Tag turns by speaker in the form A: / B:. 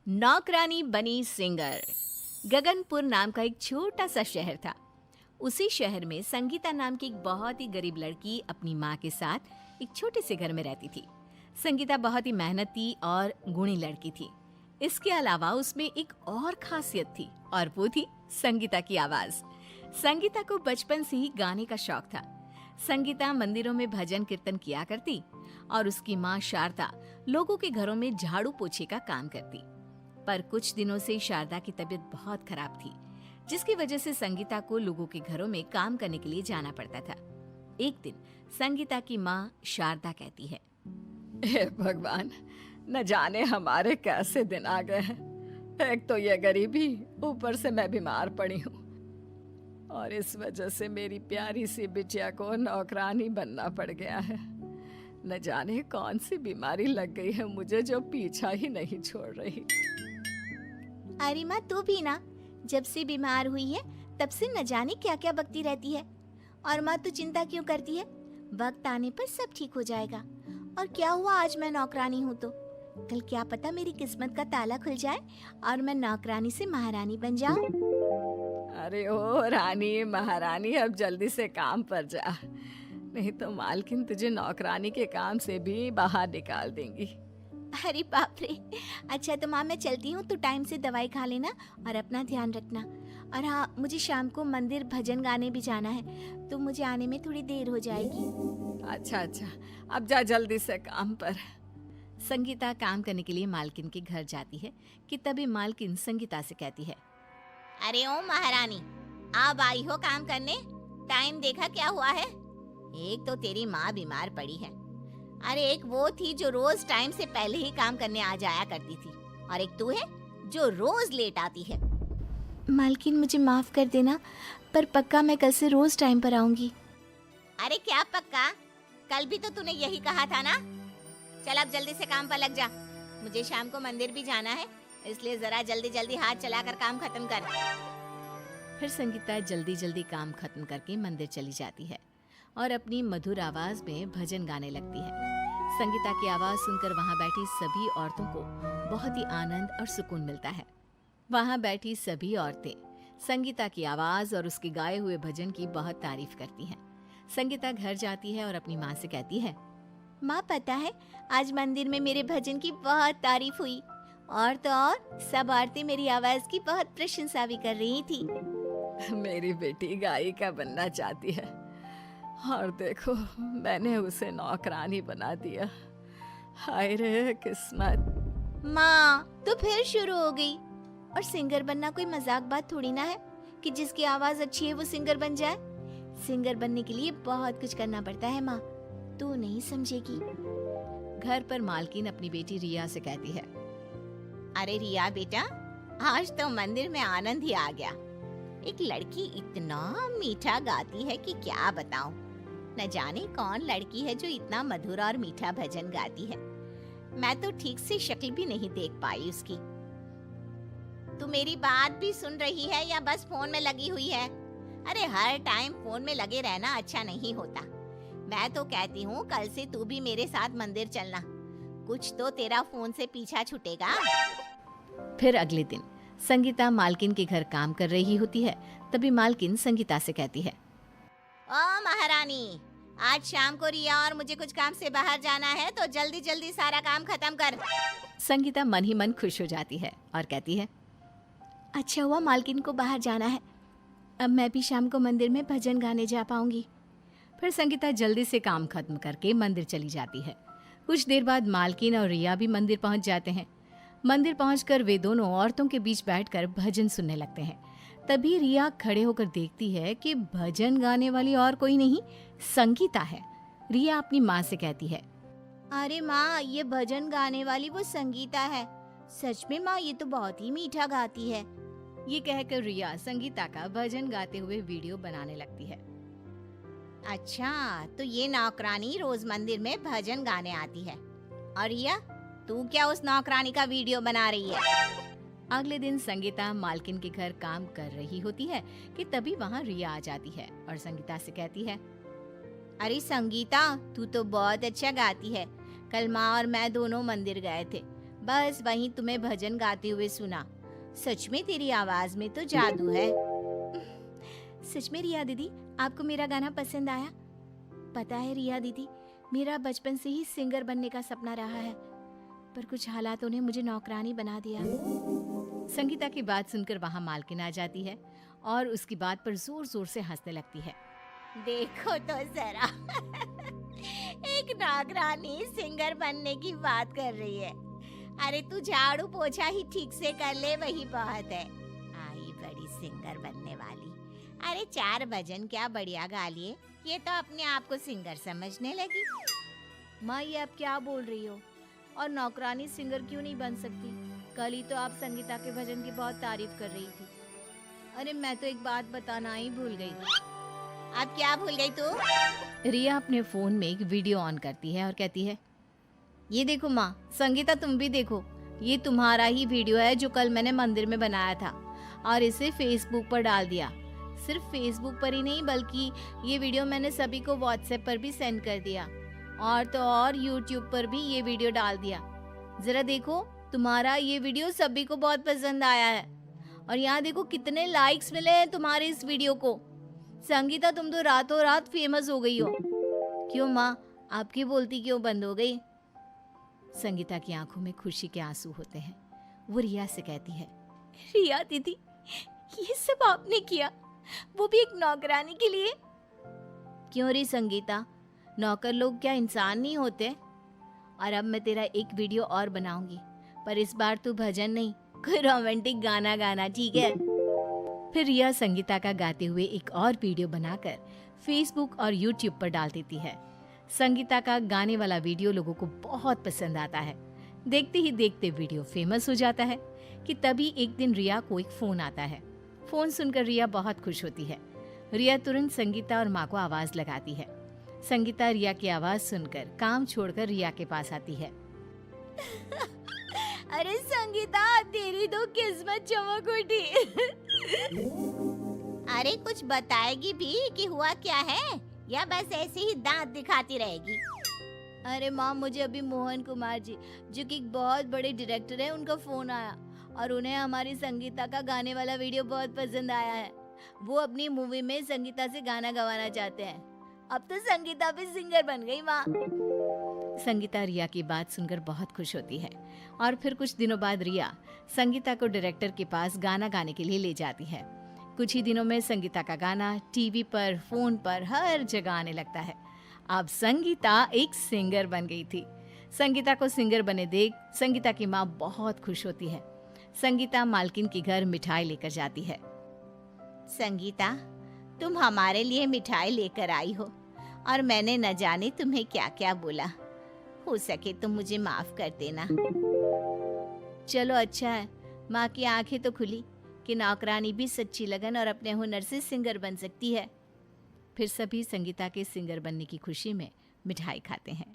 A: नौकरानी बनी सिंगर। गगनपुर नाम का एक छोटा सा शहर था। उसी शहर में संगीता नाम की एक बहुत ही गरीब लड़की अपनी माँ के साथ एक छोटे से घर में रहती थी। संगीता बहुत ही मेहनती और गुणी लड़की थी। इसके अलावा उसमें एक और खासियत थी और वो थी संगीता की आवाज। संगीता को बचपन से ही गाने का शौक था। संगीता मंदिरों में भजन कीर्तन किया करती और उसकी माँ शारदा लोगों के घरों में झाड़ू पोछे का काम करती। पर कुछ दिनों से शारदा की तबीयत बहुत खराब थी, जिसकी वजह से संगीता को लोगों के घरों में काम करने के लिए जाना पड़ता था। एक दिन संगीता की माँ शारदा कहती है,
B: हे भगवान, न जाने हमारे कैसे दिन आ गए हैं। एक तो ये गरीबी, ऊपर से मैं बीमार पड़ी हूँ और इस वजह से मेरी प्यारी सी बिटिया को नौकरानी बनना पड़ गया है। न जाने कौन सी बीमारी लग गई है मुझे, जो पीछा ही नहीं छोड़ रही।
C: अरे माँ, तू भी ना जब से बीमार हुई है तब से न जाने क्या क्या बकती रहती है। और माँ, तू चिंता क्यों करती है? वक्त आने पर सब ठीक हो जाएगा। और क्या हुआ, आज मैं नौकरानी हूँ तो कल क्या पता मेरी किस्मत का ताला खुल जाए और मैं नौकरानी से महारानी बन जाऊं।
B: अरे ओ रानी महारानी, अब जल्दी से काम पर जा, नहीं तो मालकिन तुझे नौकरानी के काम से भी बाहर निकाल देंगी।
C: अरे बाप रे। अच्छा तो माँ, मैं चलती हूँ, तू टाइम से दवाई खा लेना और अपना ध्यान रखना। और हाँ, मुझे शाम को मंदिर भजन गाने भी जाना है, तो मुझे आने में थोड़ी देर हो जाएगी।
B: अच्छा, अब जा जल्दी से काम पर।
A: संगीता काम करने के लिए मालकिन के घर जाती है कि तभी मालकिन संगीता से कहती है,
C: अरे ओ महारानी, अब आई हो काम करने? टाइम देखा क्या हुआ है? एक तो तेरी माँ बीमार पड़ी है, अरे एक वो थी जो रोज टाइम से पहले ही काम करने आ जाया करती थी, और एक तू है जो रोज लेट आती है। मालकिन, मुझे माफ कर देना, पर पक्का मैं कल से रोज टाइम पर आऊंगी। अरे क्या पक्का? कल भी तो तूने यही कहा था ना। चल अब जल्दी से काम पर लग जा, मुझे शाम को मंदिर भी जाना है, इसलिए जरा जल्दी जल्दी हाथ चलाकर काम खत्म कर।
A: फिर संगीता जल्दी जल्दी काम खत्म करके मंदिर चली जाती है और अपनी मधुर आवाज में भजन गाने लगती है। संगीता की आवाज सुनकर वहां बैठी सभी औरतों को बहुत ही आनंद और सुकून मिलता है। वहां बैठी सभी औरतें संगीता की आवाज और उसके गाए हुए भजन की बहुत तारीफ करती हैं। संगीता घर जाती है और अपनी माँ से कहती है,
C: माँ, पता है आज मंदिर में मेरे भजन की बहुत तारीफ हुई, और तो और सब औरतें मेरी आवाज की बहुत प्रशंसा भी कर रही थी।
B: मेरी बेटी गायिका बनना चाहती है और देखो मैंने उसे नौकरानी बना दिया। हाय रे किस्मत।
C: माँ, तो फिर शुरू हो गई। और सिंगर बनना कोई मजाक बात थोड़ी ना है कि जिसकी आवाज अच्छी है वो सिंगर बन जाए। सिंगर बनने के लिए बहुत कुछ करना पड़ता है माँ, तू नहीं समझेगी।
A: घर पर मालकिन अपनी बेटी रिया से कहती है,
C: अरे रिया बेटा, आज तो मंदिर में आनंद ही आ गया। एक लड़की इतना मीठा गाती है कि क्या बताऊं। न जाने कौन लड़की है जो इतना मधुर और मीठा भजन गाती है। मैं तो ठीक से शक्ल भी नहीं देख पाई उसकी। तू मेरी बात भी सुन रही है या बस फोन में लगी हुई है? अरे हर टाइम फोन में लगे रहना अच्छा नहीं होता। मैं तो कहती हूँ कल से तू भी मेरे साथ मंदिर चलना, कुछ तो तेरा फोन से पीछा छूटेगा।
A: फिर अगले दिन संगीता मालकिन के घर काम कर रही होती है। तभी मालकिन संगीता से कहती है,
C: ओ महारानी, आज शाम को रिया और मुझे कुछ काम से बाहर जाना है, तो जल्दी जल्दी सारा काम खत्म कर।
A: संगीता मन ही मन खुश हो जाती है और कहती है,
C: अच्छा हुआ मालकिन को बाहर जाना है, अब मैं भी शाम को मंदिर में भजन गाने जा पाऊंगी।
A: फिर संगीता जल्दी से काम खत्म करके मंदिर चली जाती है। कुछ देर बाद मालकिन और रिया भी मंदिर पहुंच जाते हैं। मंदिर पहुंचकर वे दोनों औरतों के बीच बैठकर भजन सुनने लगते हैं। तभी रिया खड़े होकर देखती है कि भजन गाने वाली और कोई नहीं, संगीता है। रिया अपनी माँ से कहती है,
C: अरे माँ, ये भजन गाने वाली वो संगीता है। सच में माँ, ये तो बहुत ही मीठा गाती है।
A: ये कहकर रिया संगीता का भजन गाते हुए वीडियो बनाने लगती है।
C: अच्छा, तो ये नौकरानी रोज मंदिर में भजन गाने आती है, और रिया, तू क्या उस नौकरानी का वीडियो बना रही है?
A: अगले दिन संगीता मालकिन के घर काम कर रही होती है कि तभी वहाँ रिया आ जाती है और संगीता से कहती है,
C: अरे संगीता, तू तो बहुत अच्छा गाती है। कल माँ और मैं दोनों मंदिर गए थे, बस वहीं तुम्हें भजन गाते हुए सुना। सच में तेरी आवाज में तो जादू है।
A: सच में रिया दीदी, आपको मेरा गाना पसंद आया? पता है रिया दीदी, मेरा बचपन से ही सिंगर बनने का सपना रहा है, पर कुछ हालातों ने मुझे नौकरानी बना दिया। संगीता की बात सुनकर वहां मालकिन आ जाती है और उसकी बात पर जोर जोर से हंसने लगती है।
C: देखो तो जरा एक नौकरानी सिंगर बनने की बात कर रही है। अरे तू झाड़ू पोछा ही ठीक से कर ले, वही बहुत है। आई बड़ी सिंगर बनने वाली। अरे 4 भजन क्या बढ़िया गा लिए, ये तो अपने आप को सिंगर समझने लगी।
A: माँ, ये आप क्या बोल रही हो? और नौकरानी सिंगर क्यों नहीं बन सकती? कल ही तो आप संगीता के भजन की बहुत तारीफ कर रही थी। अरे मैं तो एक बात बताना ही भूल गई।
C: अब क्या भूल गई तू?
A: रिया अपने फोन में एक वीडियो ऑन करती है और कहती है, ये देखो माँ, संगीता तुम भी देखो, ये तुम्हारा ही वीडियो है जो कल मैंने मंदिर में बनाया था और इसे फेसबुक पर डाल दिया। सिर्फ फेसबुक पर ही नहीं, बल्कि ये वीडियो मैंने सभी को व्हाट्सएप पर भी सेंड कर दिया, और तो और यूट्यूब पर भी ये वीडियो डाल दिया। जरा देखो, तुम्हारा ये वीडियो सभी को बहुत पसंद आया है और यहाँ देखो कितने लाइक्स मिले हैं तुम्हारे इस वीडियो को। संगीता, तुम तो रातों रात फेमस हो गई हो। क्यों माँ, आपकी बोलती क्यों बंद हो गई? संगीता की आंखों में खुशी के आंसू होते हैं। वो रिया से कहती है, रिया दीदी, ये सब आपने किया, वो भी एक नौकरानी के लिए? क्यों रे संगीता, नौकर लोग क्या इंसान नहीं होते? और अब मैं तेरा एक वीडियो और बनाऊंगी, पर इस बार तू भजन नहीं, कोई रोमांटिक गाना गाना, ठीक है? फिर रिया संगीता का गाते हुए एक और वीडियो बनाकर फेसबुक और यूट्यूब पर डाल देती है। संगीता का गाने वाला वीडियो लोगों को बहुत पसंद आता है। देखते ही देखते वीडियो फेमस हो जाता है कि तभी एक दिन रिया को एक फोन आता है। फोन सुनकर रिया बहुत खुश होती है। रिया तुरंत संगीता और माँ को आवाज लगाती है। संगीता रिया की आवाज सुनकर काम छोड़कर रिया के पास आती है।
C: अरे संगीता, तेरी तो किस्मत चमक उठी। अरे कुछ बताएगी भी कि हुआ क्या है, या बस ऐसे ही दांत दिखाती रहेगी?
A: अरे माँ, मुझे अभी मोहन कुमार जी, जो कि एक बहुत बड़े डायरेक्टर है, उनका फोन आया और उन्हें हमारी संगीता का गाने वाला वीडियो बहुत पसंद आया है। वो अपनी मूवी में संगीता से गाना गवाना चाहते हैं। अब तो संगीता भी सिंगर बन गई माँ। संगीता रिया की बात सुनकर बहुत खुश होती है और फिर कुछ दिनों बाद रिया संगीता को डायरेक्टर के पास गाना गाने के लिए ले जाती है। कुछ ही दिनों में संगीता का गाना टीवी पर, फोन पर, हर जगह आने लगता है। अब संगीता एक सिंगर बन गई थी। संगीता को सिंगर बने देख संगीता की माँ बहुत खुश होती है। संगीता मालकिन के घर मिठाई लेकर जाती है।
C: संगीता, तुम हमारे लिए मिठाई लेकर आई हो और मैंने न जाने तुम्हें क्या क्या बोला। हो सके तो मुझे माफ कर देना।
A: चलो अच्छा है, माँ की आंखें तो खुली कि नौकरानी भी सच्ची लगन और अपने हुनर से सिंगर बन सकती है। फिर सभी संगीता के सिंगर बनने की खुशी में मिठाई खाते हैं।